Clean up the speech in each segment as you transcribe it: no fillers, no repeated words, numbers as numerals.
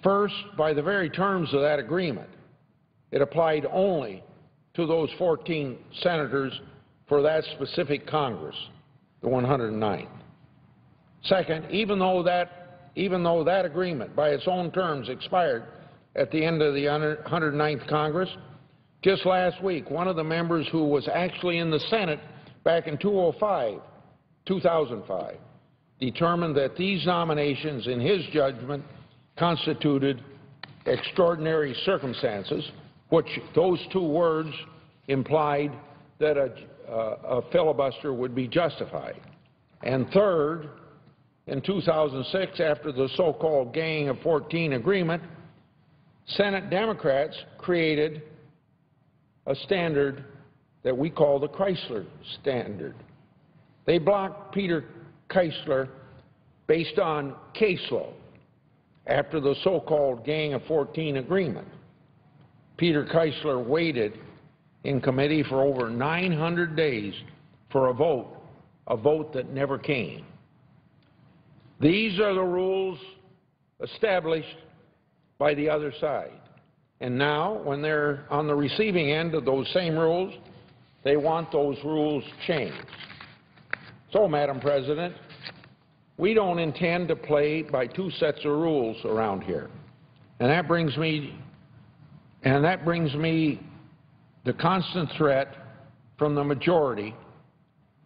First, by the very terms of that agreement, it applied only to those 14 senators for that specific Congress, the 109th. Second, even though that agreement by its own terms expired at the end of the 109th Congress, just last week, one of the members who was actually in the Senate back in 2005, determined that these nominations, in his judgment, constituted extraordinary circumstances, which those two words implied that a filibuster would be justified. And third, in 2006, after the so-called Gang of 14 agreement, Senate Democrats created a standard that we call the Chrysler Standard. They blocked Peter Chrysler based on case law. After the so-called Gang of 14 agreement, Peter Chrysler waited in committee for over 900 days for a vote that never came. These are the rules established by the other side. And now, when they're on the receiving end of those same rules, they want those rules changed. So, Madam President, we don't intend to play by two sets of rules around here. And that brings me the constant threat from the majority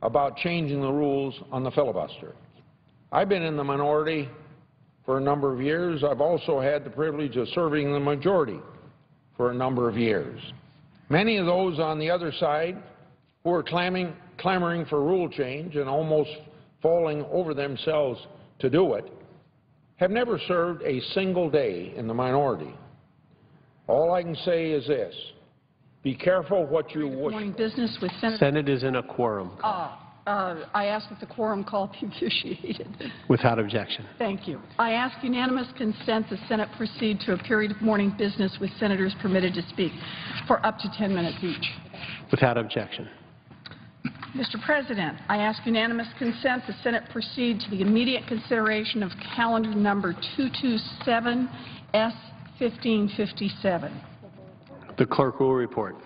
about changing the rules on the filibuster. I've been in the minority for a number of years. I've also had the privilege of serving in the majority for a number of years. Many of those on the other side who are clamoring for rule change and almost falling over themselves to do it have never served a single day in the minority. All I can say is this: be careful what you wish. Morning business with Senator. Senate is in a quorum. I ask that the quorum call be officiated. Without objection. Thank you. I ask unanimous consent the Senate proceed to a period of morning business with senators permitted to speak for up to 10 minutes each. Without objection. Mr. President, I ask unanimous consent the Senate proceed to the immediate consideration of calendar number 227 S-1557. The clerk will report.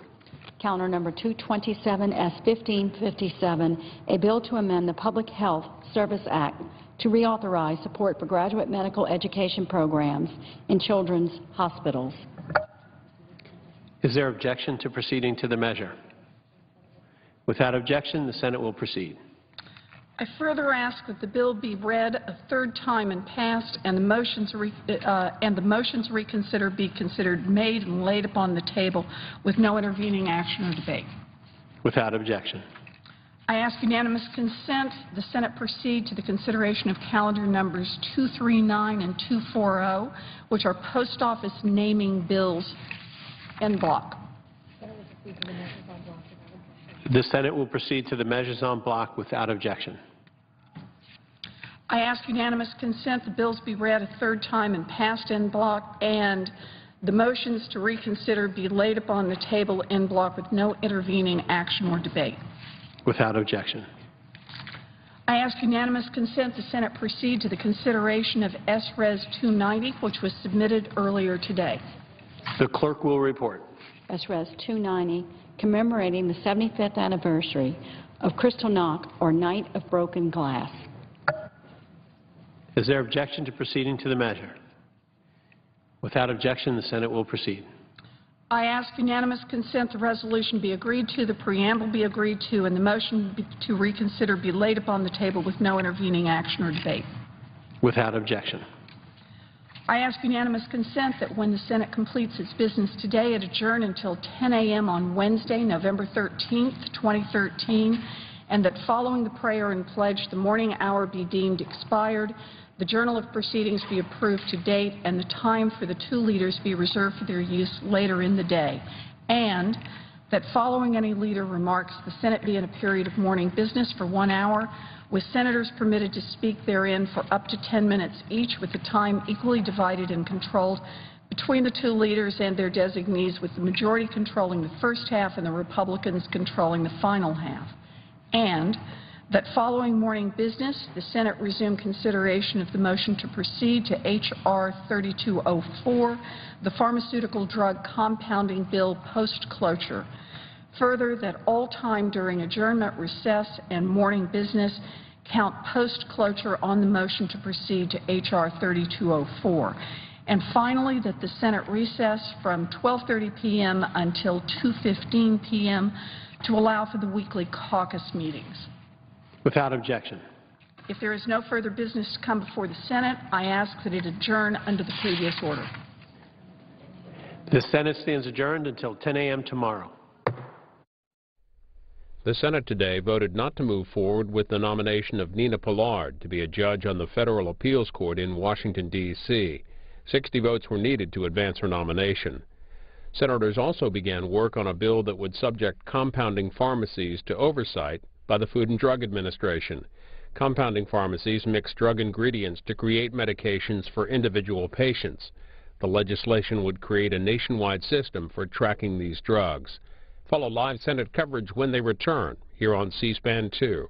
Calendar number 227 S-1557, a bill to amend the Public Health Service Act to reauthorize support for graduate medical education programs in children's hospitals. Is there objection to proceeding to the measure? Without objection, the Senate will proceed. I further ask that the bill be read a third time and passed, and the motions to reconsider be considered made and laid upon the table with no intervening action or debate. Without objection. I ask unanimous consent the Senate proceed to the consideration of calendar numbers 239 and 240, which are post office naming bills en bloc. The Senate will proceed to the measures en bloc without objection. I ask unanimous consent the bills be read a third time and passed en bloc, and the motions to reconsider be laid upon the table en bloc with no intervening action or debate. Without objection. I ask unanimous consent the Senate proceed to the consideration of S-Res 290, which was submitted earlier today. The clerk will report. S-Res 290, commemorating the 75th anniversary of Kristallnacht, or Night of Broken Glass. Is there objection to proceeding to the measure? Without objection, the Senate will proceed. I ask unanimous consent the resolution be agreed to, the preamble be agreed to, and the motion to reconsider be laid upon the table with no intervening action or debate. Without objection. I ask unanimous consent that when the Senate completes its business today, it adjourn until 10 a.m. on Wednesday, November 13th, 2013, and that following the prayer and pledge, the morning hour be deemed expired, the Journal of Proceedings be approved to date, and the time for the two leaders be reserved for their use later in the day, and that following any leader remarks, the Senate be in a period of morning business for 1 hour, with senators permitted to speak therein for up to 10 minutes each, with the time equally divided and controlled between the two leaders and their designees, with the majority controlling the first half and the Republicans controlling the final half. And that following morning business, the Senate resume consideration of the motion to proceed to H.R. 3204, the pharmaceutical drug compounding bill post-cloture. Further, that all time during adjournment, recess, and morning business count post-cloture on the motion to proceed to H.R. 3204. And finally, that the Senate recess from 12:30 p.m. until 2:15 p.m. to allow for the weekly caucus meetings. Without objection. If there is no further business to come before the Senate, I ask that it adjourn under the previous order. The Senate stands adjourned until 10 a.m. tomorrow. The Senate today voted not to move forward with the nomination of Nina Pillard to be a judge on the Federal Appeals Court in Washington, D.C. 60 votes were needed to advance her nomination. Senators also began work on a bill that would subject compounding pharmacies to oversight by the Food and Drug Administration. Compounding pharmacies mix drug ingredients to create medications for individual patients. The legislation would create a nationwide system for tracking these drugs. Follow live Senate coverage when they return here on C-SPAN 2.